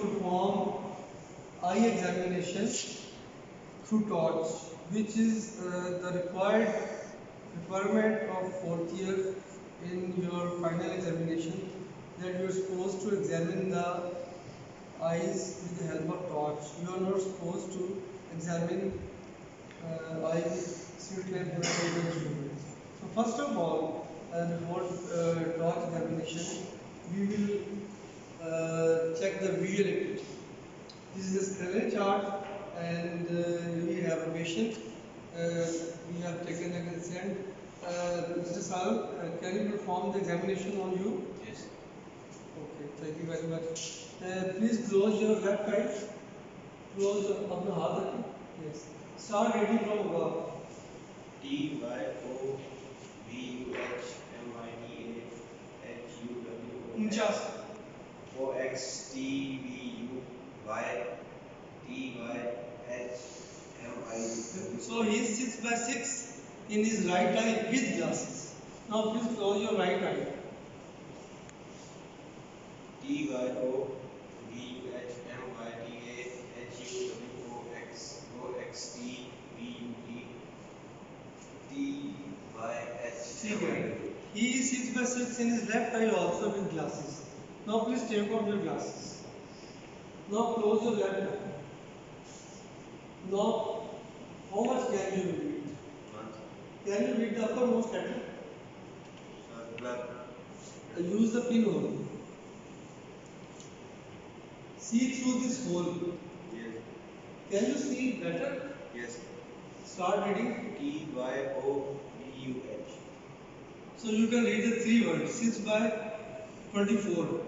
perform eye examination through torch, which is the requirement of fourth year in your final examination, that you are supposed to examine the eyes with the help of torch. You are not supposed to examine eye with street lamp or instruments. So first of all, before torch examination, we will check the visual acuity. This is a Snellen chart, and we have a patient. We have taken a consent. Mr. Sal, can you perform the examination on you? Yes. Okay, thank you very much. Please close your left eye. Close अपना हाथ रखें. Yes. Start reading from above. T Y O V U H M Y D A H U W Inches. O X T V U Y T Y H M I W. So he is 6 by 6 in his right eye with glasses. Now please close your right eye. T Y O V U H M Y D A H U W O X T V U T Y H M I W. He is 6 by 6 in his left eye also with glasses. Now please take off your glasses. Now close your left eye. Now, how much can you read? Can you read the uppermost letter? Use the pinhole. See through this hole. Yes. Can you see better? Yes. Start reading. T Y O V U H. So you can read the three words. 6 by 24.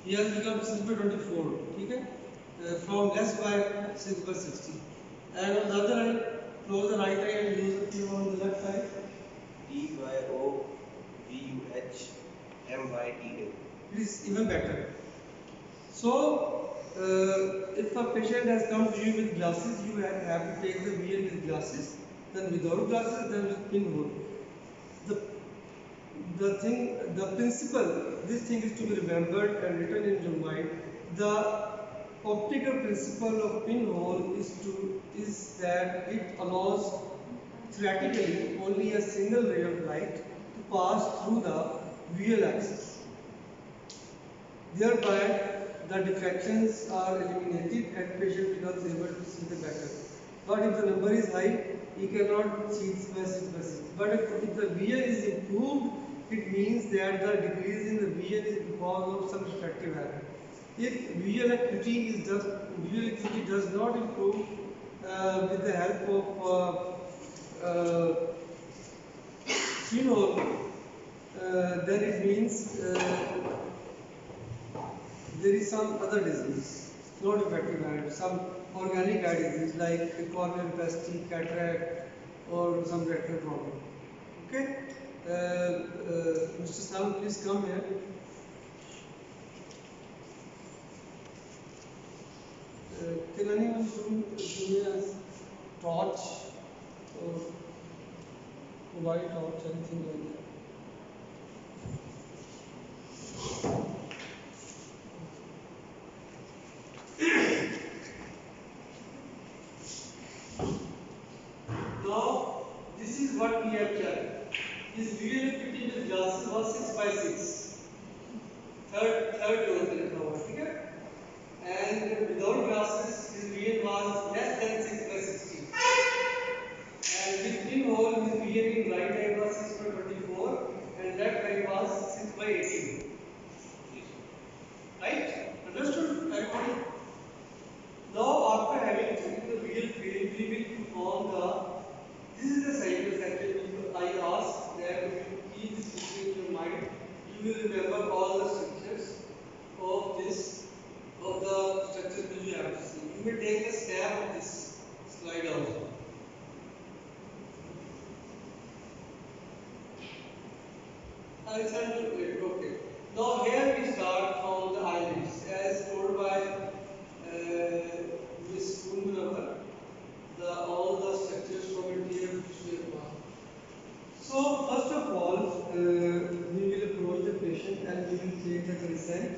He has become 6 by 24. Okay? From less by 6 by 60. And on the other eye, close the right eye and use the pinhole on the left side. T Y O V U H M Y D A. It is even better. So, if a patient has come to you with glasses, you have to take the vision with glasses, then without glasses, then with pinhole. The principle, this thing is to be remembered and written in your mind. The optical principle of pinhole is that it allows theoretically only a single ray of light to pass through the visual axis. Thereby, the diffractions are eliminated and patient becomes able to see the better. But if the number is high, he cannot see 6 by 6 by 6. But if the vision is improved, it means that the decrease in the vision is because of some refractive error. If visual acuity does not improve with the help of pinhole, then it means there is some other disease, not effective error, some organic eye disease like corneal opacity, cataract, or some retinal problem. Okay? Mr. Sam, please come here. Can anyone give me a torch or a white torch, anything like that? Now, this is what we have checked. His visual acuity with glasses was 6 by 6. Third level, okay? And without glasses, his vision was less than 6 by 60. And with pinhole, his vision in right eye was 6 by 24 and left eye was 6 by 18. Right? Understood, everybody? Now, after having taken the visual field, we will perform this is the cycle section. I ask that if you keep this picture in your mind, you will remember all the structures of the structures which you have to see. You will take a snap of this slide also. I send you it, okay. Now here we start from the eyelids as told by Ms. Kundunavar. All the structures from interior to exterior. So first of all, we will approach the patient and we will take the consent.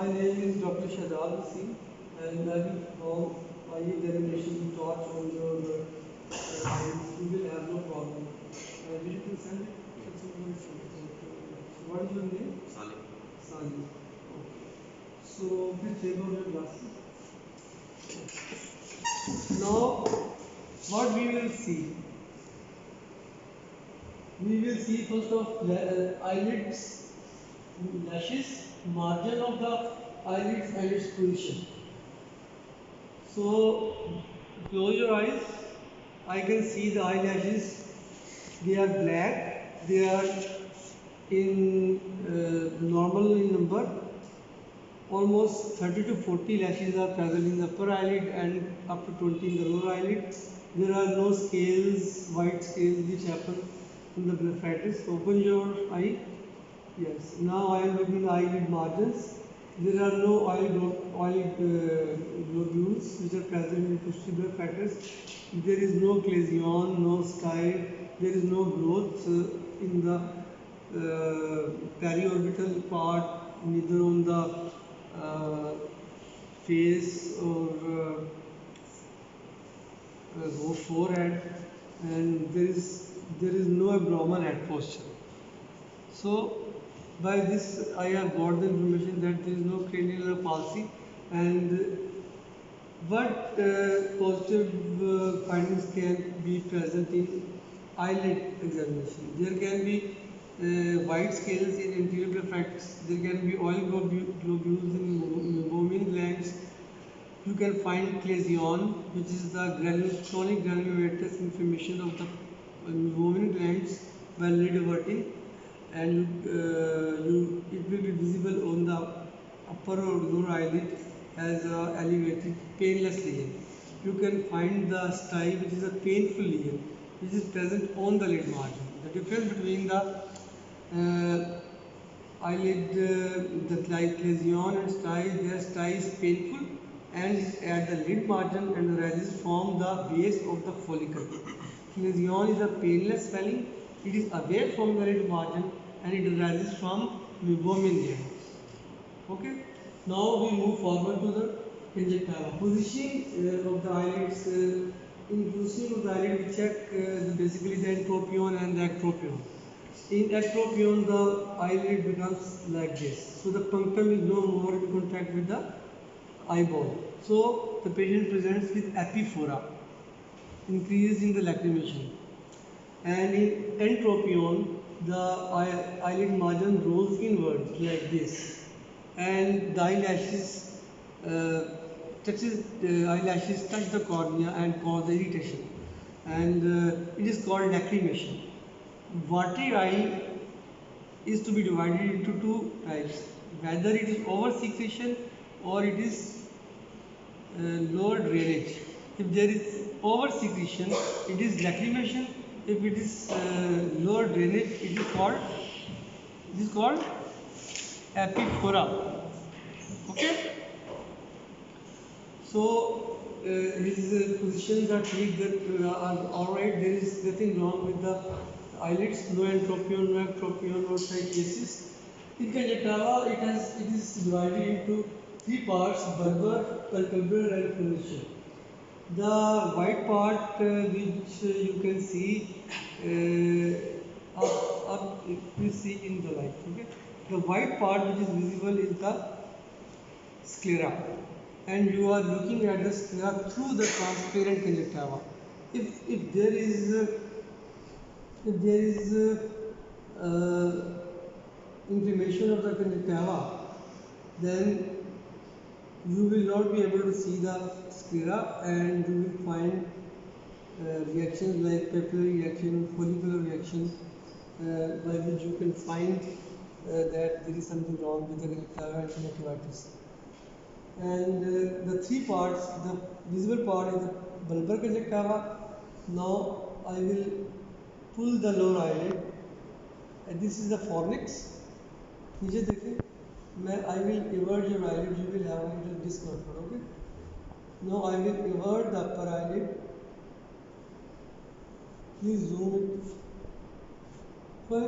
My name is Dr. Shadab Singh, and I will perform eye examination torch on your eyes. You will have no problem. Will you consent? It's a good show. So what is your name? Salih. Sani. Okay. So please take out your glasses. Now, what we will see? We will see first of eyelids, lashes, margin of the eyelids and its position. So close your eyes. I can see the eyelashes. They are black. They are in normal in number. Almost 30 to 40 lashes are present in the upper eyelid and up to 20 in the lower eyelid. There are no scales, white scales which happen in the blepharitis. Open your eye. Yes. Now I am looking at the eyelid margins. There are no eyelid globules which are present in pustular blepharitis. There is no clasion, no style. There is no growth in the periorbital part, neither on the face or forehead, and there is no abnormal head posture. So by this I have got the information that there is no cranial palsy, and what positive findings can be present in eyelid examination. There can be white scales in anterior blepharitis. There can be oil globules in meibomian glands. You can find clasion, which is the chronic granulomatous inflammation of the meibomian glands by lid averting, and it will be visible on the upper or lower eyelid as a elevated painless lesion. You can find the stye, which is a painful lesion, which is present on the lid margin. The difference between the eyelid, the clasion and stye, their stye is painful and is at the lid margin and arises from the base of the follicle. Clasion is a painless swelling. It is away from the lid margin and it arises from meibomian glands. Okay. Now we move forward to the conjunctiva. Positioning of the eyelids. In positioning of the eyelid, we check basically the entropion and the ectropion. In ectropion, the eyelid becomes like this. So the punctum is no more in contact with the eyeball. So the patient presents with epiphora, increase in the lacrimation. And in entropion, the eyelid margin rolls inward like this, and the eyelashes eyelashes touch the cornea and cause the irritation, and it is called lacrimation. Watery eye is to be divided into two types, whether it is over secretion or it is lower drainage. If there is over secretion, it is lacrimation. If it is lower drainage, it is called epiphora. Okay. So his positions are tweaked, that are alright. There is nothing wrong with the eyelids. No entropion, no ectropion, no trichiasis. In conjunctiva, it is divided into three parts: bulbar, palpebral, and furniture. The white part, which you can see up, if you see in the light. Okay, the white part which is visible is the sclera, and you are looking at the sclera through the transparent conjunctiva. If there is inflammation of the conjunctiva, then you will not be able to see the sclera, and you will find reactions like papillary reaction, follicular reaction, by which you can find that there is something wrong with the conjunctiva and conjunctivitis. And the three parts, the visible part is the bulbar conjunctiva. Now I will pull the lower eyelid, and this is the fornix. नीचे देखिए, I will invert your eyelid, you will have a little discomfort. Okay. Now I will invert the upper eyelid. Please zoom it. खोले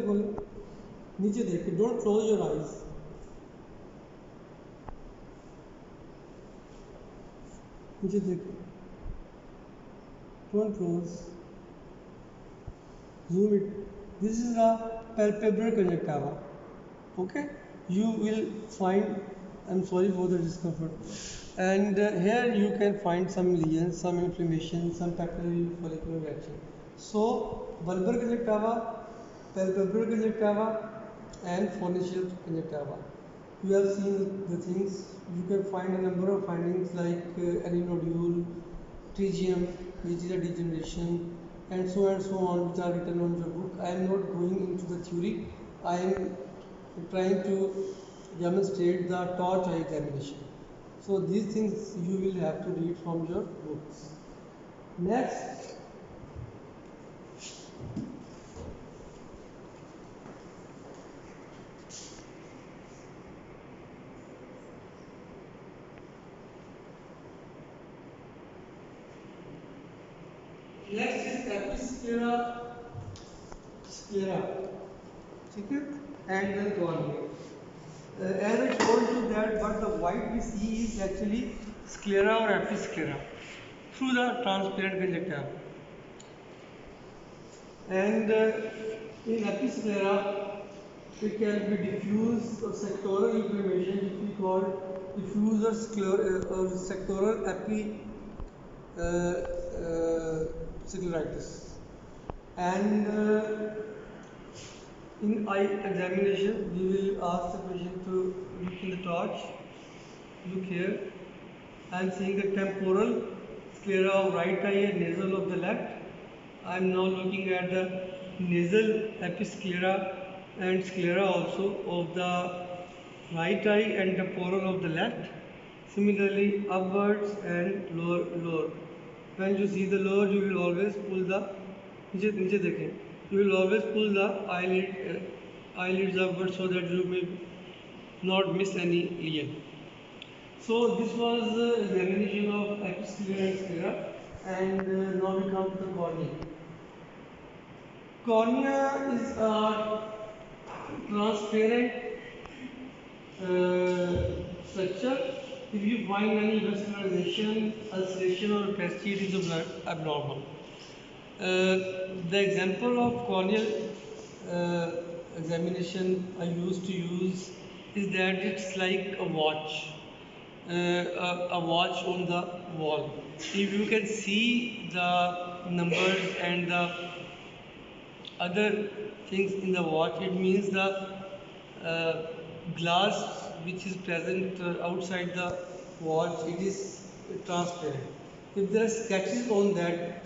नीचे देखिए, don't close your eyes. नीचे देखो, don't close, zoom it. This is a palpebral conjunctiva. Okay, you will find, I'm sorry for the discomfort, and here you can find some lesions, some inflammation, some papillary follicular reaction. So bulbar conjunctiva, palpebral conjunctiva, and pharyngeal conjunctiva, you have seen the things. You can find a number of findings like any nodule, pterygium, which is a degeneration, and so on, which are written on the book. I am not going into the theory. I am trying to demonstrate the torch eye examination. So these things you will have to read from your books. Next, next is episclera, sclera, ठीक है, and then cornea. As I told you that what the white we see is actually sclera or episclera through the transparent conjunctiva. And in episclera, it can be diffuse or sectoral inflammation, which we call diffuse or, or sectoral scleritis. And in eye examination, we will ask the patient to look in the torch. Look here. I am seeing the temporal sclera of right eye and nasal of the left. I am now looking at the nasal episclera and sclera also of the right eye and temporal of the left. Similarly, upwards and lower. When you see the lower, you will always pull the नीचे देखें. You will always pull the eyelids upwards so that you may not miss any lesion. So this was examination of episclera and sclera, and now we come to the cornea. Cornea is a transparent structure. If you find any vascularization, ulceration or opacity, it is abnormal. The example of corneal examination I used to use is that it's like a watch. A watch on the wall. If you can see the numbers and the other things in the watch, it means the glass which is present outside the watch, it is transparent. If there are sketches on that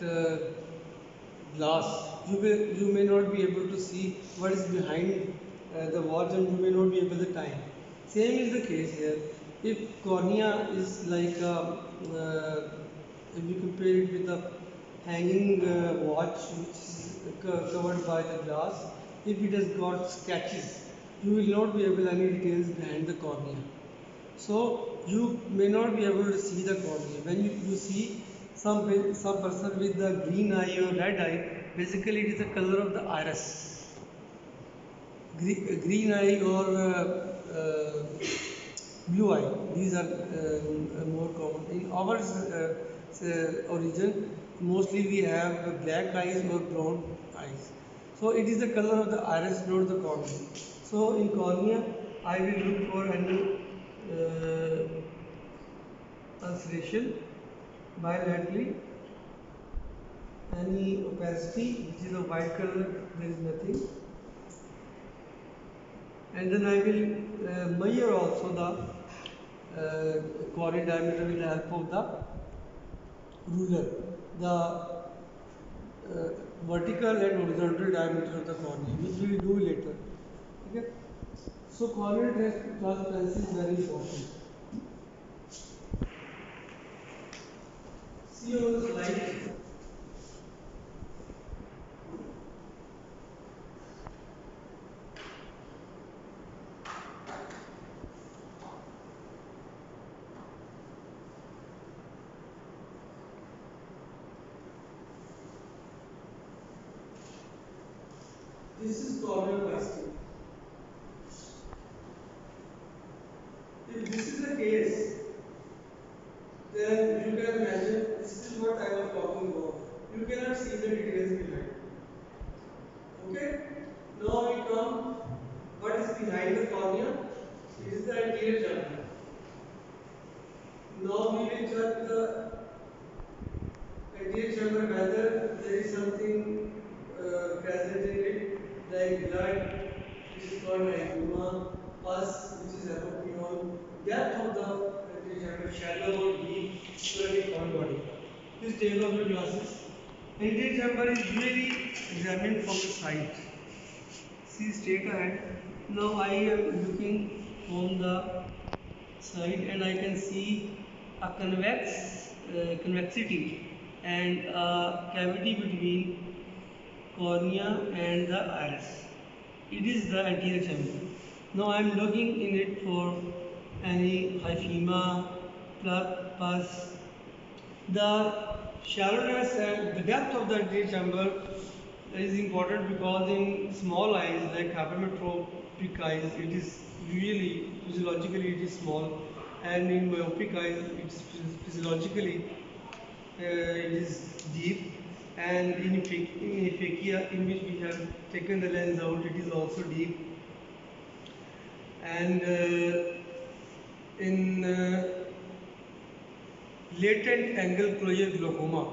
glass, you may not be able to see what is behind the watch, and you may not be able to time. Same is the case here. If cornea is like if you compare it with a hanging watch which is covered by the glass, if it has got sketches, you will not be able to any details behind the cornea. So you may not be able to see the cornea. When you see some person with the green eye or red eye, basically it is the color of the iris. Green eye or blue eye, these are more common. In our origin, mostly we have black eyes or brown eyes. So it is the color of the iris, not the cornea. So in cornea, I will look for any ulceration bilaterally, any opacity, which is a white color, there is nothing. And then I will measure also the cornea diameter with the help of the ruler, the vertical and horizontal diameter of the cornea, which we will do later. Okay? So corneal transparency is very important. See on the slide. This is corneal opacity. If this is the case, then you can see the details behind. Okay. Now we come. What is behind the cornea? It is the anterior chamber. Now we will check the anterior chamber whether there is something present in it, like blood, which is called hyphema, pus, which is apophyton, depth of the anterior chamber, shallow or deep, spreading whole body. Please take off your glasses. Anterior chamber is usually examined from the side. See straight ahead. Now I am looking from the side and I can see a convexity and a cavity between cornea and the iris. It is the anterior chamber. Now I am looking in it for any hyphema, pus. The shallowness and the depth of the anterior chamber is important because in small eyes like hypermetropic eyes it is usually physiologically it is small, and in myopic eyes it's physiologically it is deep, and in aphakia in which we have taken the lens out it is also deep, and in latent angle closure glaucoma,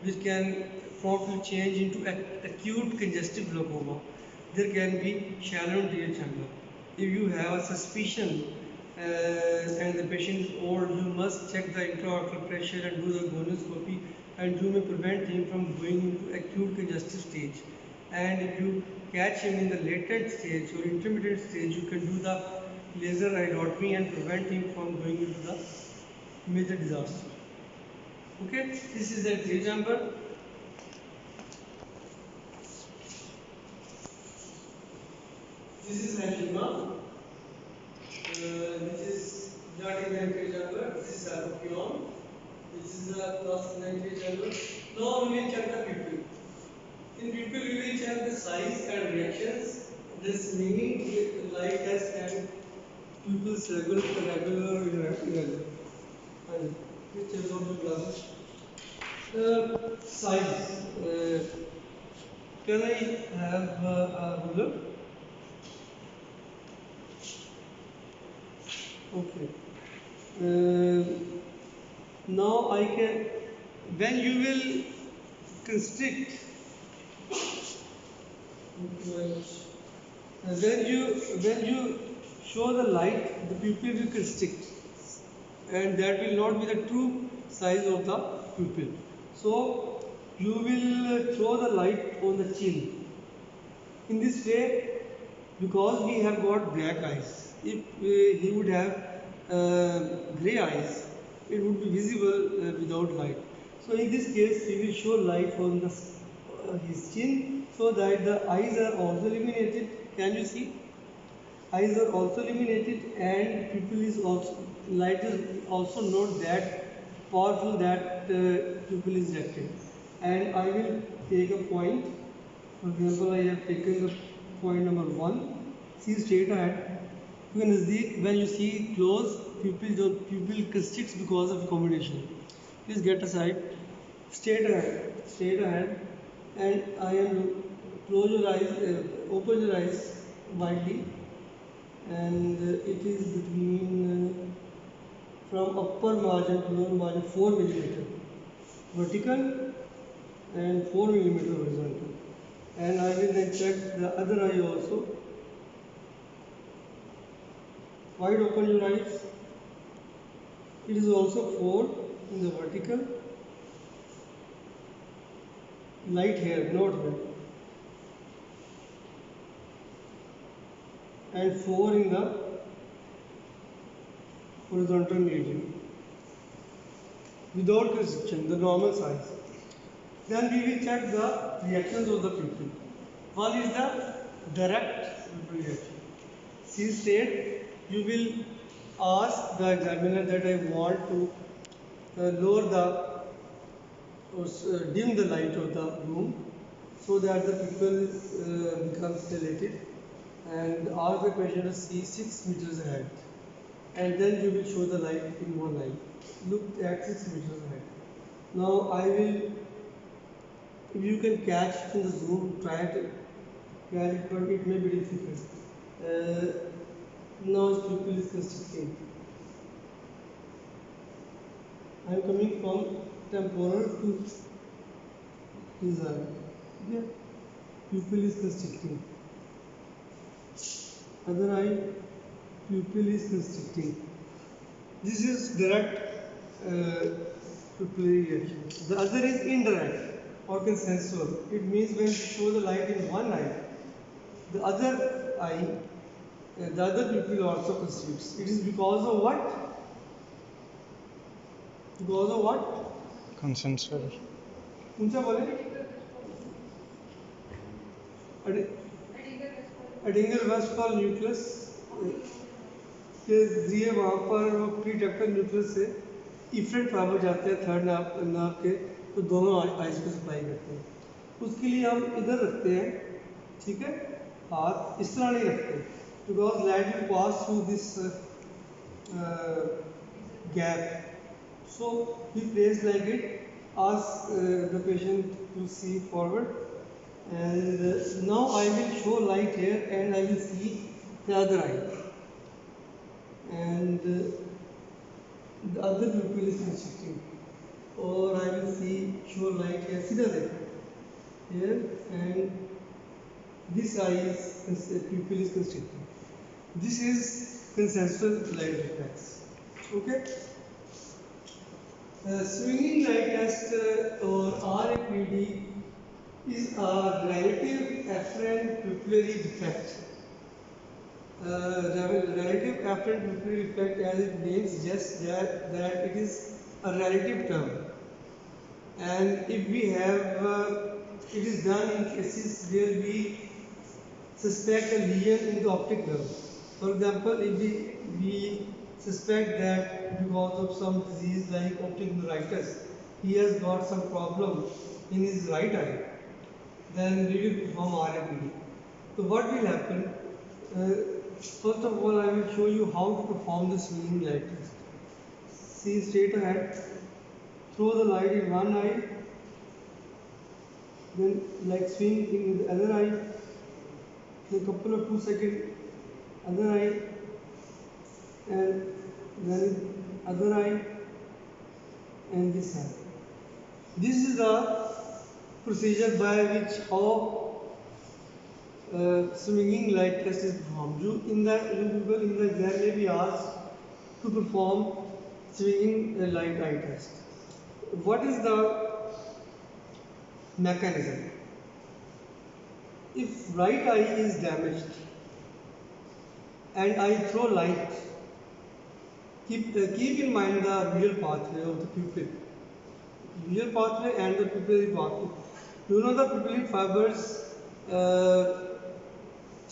which can promptly change into acute congestive glaucoma. There can be shallow anterior chamber. If you have a suspicion and the patient is old, you must check the intraocular pressure and do the gonioscopy, and you may prevent him from going into acute congestive stage. And if you catch him in the latent stage or intermediate stage, you can do the laser iridotomy and prevent him from going into the major disaster. Okay, this is the anterior chamber. This is hyphema, which is not in the anterior chamber. This is apophyton. This is the cross in the anterior chamber. Now we will check the pupil. In pupil, we will check the size and reactions. This meaning light test and pupils regular or irregular. Please take out the glasses. Size. Can I have a ruler? Okay. Now I can. When you will constrict. When you show the light, the pupil will constrict, and that will not be the true size of the pupil. So you will throw the light on the chin. In this way, because we have got black eyes, if he would have grey eyes, it would be visible without light. So in this case, we will show light on the his chin, so that the eyes are also illuminated. Can you see? Eyes are also illuminated, and pupil is also, light is also not that powerful that pupil is directed. And I will take a point. For example, I have taken the point number 1. See straight ahead. When you see close, pupil constricts because of accommodation. Please get aside. Straight ahead, and I am close your eyes, open your eyes widely, and it is between from upper margin to lower margin 4 millimeter vertical and 4 millimeter horizontal. And I will then check the other eye also. Wide open your eyes. It is also 4 in the vertical. Light here, not red. And 4 in the horizontal medium. Without constriction, the normal size. Then we will check the reactions of the pupil. One is the direct reaction. See straight, you will ask the examiner that I want to lower the or dim the light of the room so that the pupil becomes dilated, and ask the patient to see 6 meters ahead, and then you will show the light in one eye. Look at 6 meters ahead. Now I will If you can catch it in the zoom, try to catch it, but it may be difficult. Now his pupil is constricting. I am coming from temporal to his eye. Okay? Pupil is constricting. Other eye, pupil is constricting. This is direct pupillary reaction. The other is indirect or consensual. It means when you show the light in one eye, the other eye, the other pupil also constricts. It is because of what? Because of what? Consensual. ऊंचा बोले एडिंगर Westfall nucleus के जरिए वहाँ पर वो प्रीडक्टर nucleus से efferent fibre जाते हैं थर्ड नर्व के, तो दोनों आइज को सप्लाई करते हैं. उसके लिए हम इधर रखते हैं, ठीक है, हाथ इस तरह नहीं रखते, because light will pass through this gap. So we place like it, ask the patient to see forward, and now I will show light here and I will see the other eye, and the other pupil is constricting, or I will see show light here, सीधा देखो here, and this eye is pupil is constricting. This is consensual light reflex. Okay. Swinging light test or RAPD is a relative afferent pupillary defect. Relative afferent pupillary defect, as its name suggests, that it is a relative term, and if we have it is done in cases where we suspect a lesion in the optic nerve. For example, if we suspect that because of some disease like optic neuritis, he has got some problem in his right eye, then we will perform RAPD. So what will happen? First of all, I will show you how to perform the swinging light test. See straight ahead, throw the light in one eye, then like swing in the other eye, in a couple of 2 seconds, other eye, and then other eye, and this eye. This is the procedure by which how swinging light test is performed. You people in the exam may be asked to perform swinging light eye test. What is the mechanism? If right eye is damaged and I throw light, keep in mind the visual pathway of the pupil. Visual pathway and the pupillary pathway. You know the pupillary fibers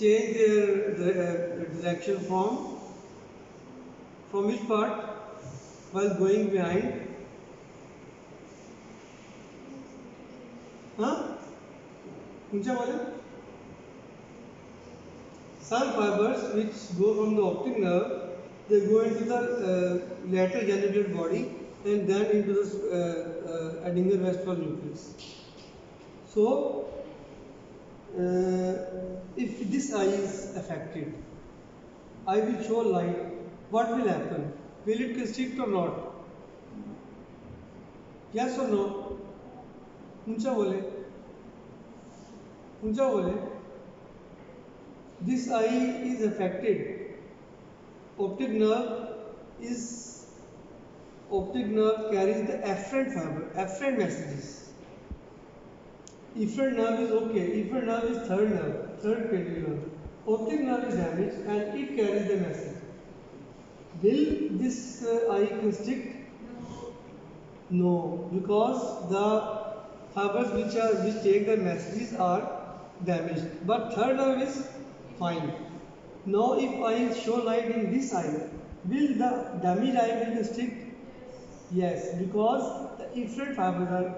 change their direction from which part while going behind? Huh? ऊंचा बोले. Some fibers which go from the optic nerve, they go into the lateral genital body and then into the Edinger Westphal nucleus. So, if this eye is affected, I will show light. What will happen? Will it constrict or not? Yes or no? ऊंचा बोले. ऊंचा बोले. This eye is affected. Optic nerve carries the afferent fiber, afferent messages. Efferent nerve is okay. Efferent nerve is third nerve, third cranial nerve. Optic nerve is damaged and it carries the message. Will this eye constrict? No, because the fibers which take the messages are damaged. But third nerve is fine. Now, if I show light in this eye, will the damaged eye will constrict? Yes, because the efferent fibers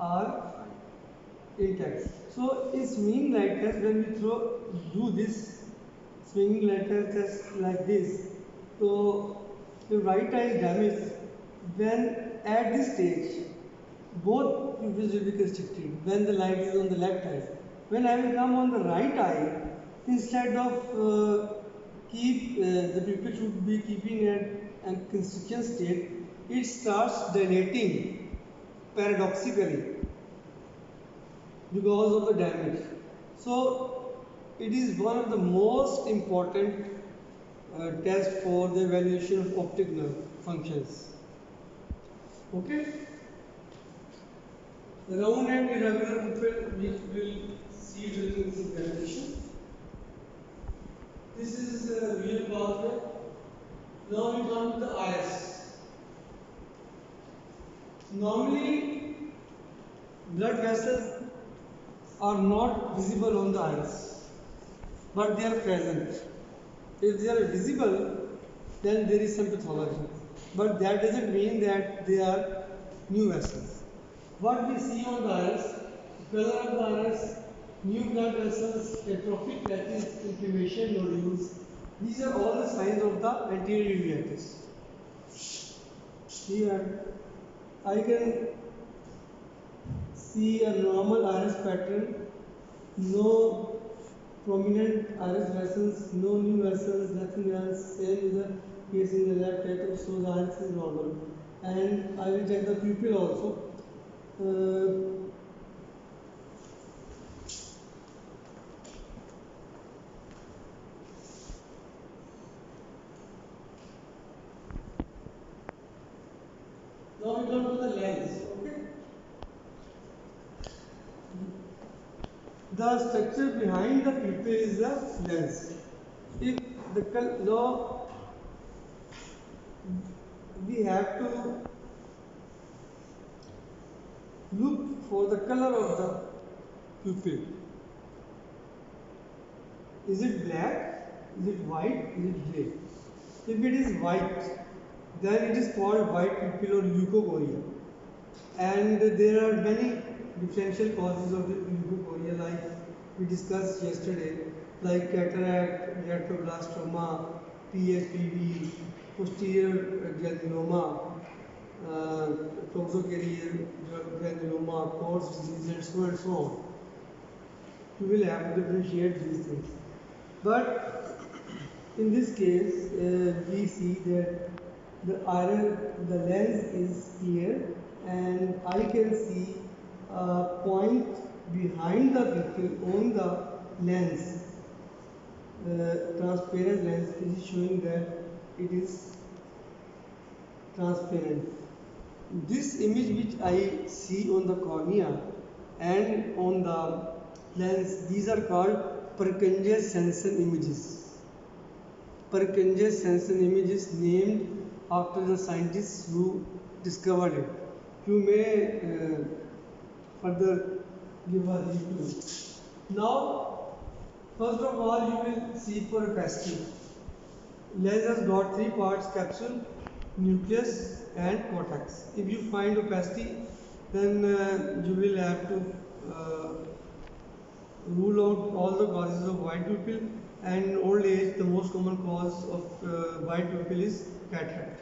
are intact. So, in swinging light test, when we do this swinging light test like this, so the right eye is damaged. When at this stage, both pupils will be constricted when the light is on the left eye. When I will come on the right eye, instead of the pupil should be keeping a constriction state, it starts dilating paradoxically because of the damage. So it is one of the most important tests for the evaluation of optic nerve functions. Okay? The round and irregular pupil we will see during this examination. This is a real pathway. Now we come to the iris. Normally, blood vessels are not visible on the iris, but they are present. If they are visible, then there is some pathology. But that doesn't mean that they are new vessels. What we see on the iris, color of the iris, new blood vessels, atrophic patches, inflammation nodules, these are all the signs of the anterior uveitis. Here, I can see a normal iris pattern, no prominent iris vessels, no new vessels, nothing else. Same is the case in the left eye, so the iris is normal. And I will check the pupil also. Now we come to the lens. Okay. The structure behind the pupil is the lens. If the now we have to look for the color of the pupil. Is it black? Is it white? Is it grey? If it is white, then it is called white pupil or leukocoria. And there are many differential causes of the leukocoria, like we discussed yesterday, like cataract, retinoblastoma, PHPV, posterior granuloma, toxocarial granuloma, Coats disease, and so on. You will have to differentiate these things. But in this case, we see that the lens is clear, and I can see a point behind the pupil on the lens. Transparent lens is showing that it is transparent. This image which I see on the cornea and on the lens, these are called Purkinje-Sensen images. Purkinje-Sensen images named after the scientists who discovered it. You may further give a review. Now, first of all, you will see for opacity. Lens has got three parts: capsule, nucleus, and cortex. If you find opacity, then you will have to rule out all the causes of white pupil, and in old age the most common cause of white pupil is cataract.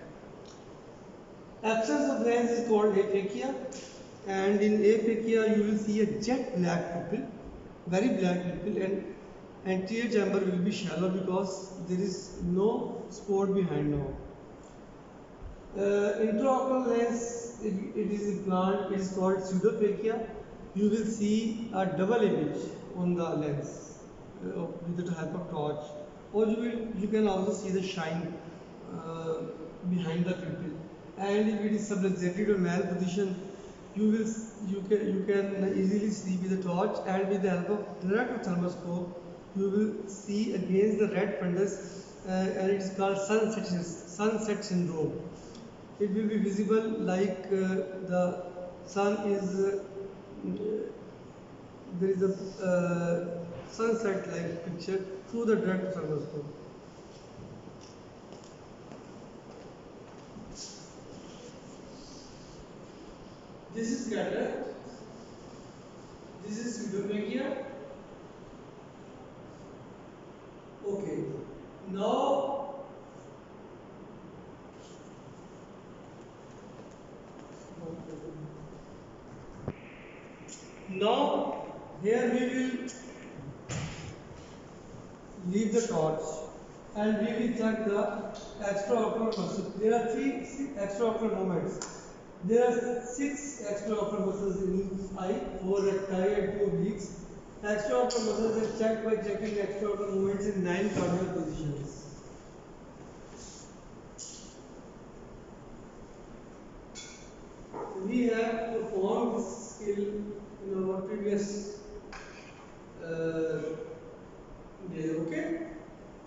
Absence of lens is called aphakia, and in aphakia you will see a jet black pupil, very black pupil, and anterior chamber will be shallow because there is no spot behind now. Intraocular lens, it is implant, it is called pseudophakia. You will see a double image on the lens with the help of torch, or you can also see the shine behind the pupil. And if it is subluxated or malposition, you can easily see with the torch, and with the help of direct thermoscope you will see against the red fundus, and it is called sunset syndrome. It will be visible like the sun is there is a sunset like picture through the direct thermoscope. This is cataract. This is pseudophakia. Okay. Now Now, here we will leave the torch and we will check the extraocular muscles. There are three extraocular movements. There are six extraocular muscles in each eye, four recti and two obliques. Extraocular muscles are checked by checking extraocular movements in 9 cardinal positions. We have performed this skill in our previous day, okay?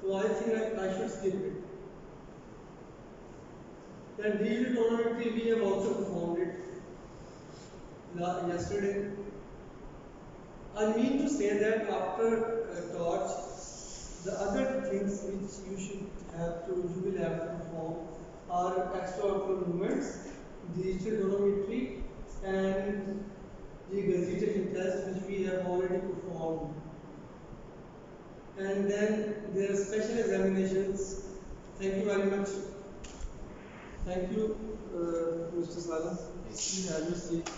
So I think I should skip it. Then digital tonometry we have also performed it yesterday. I mean to say that after torch, the other things which you will have to perform are extraocular movements, digital tonometry, and the regurgitation test which we have already performed. And then there are special examinations. Thank you very much. Thank you, Mr. Salam. You have your seat.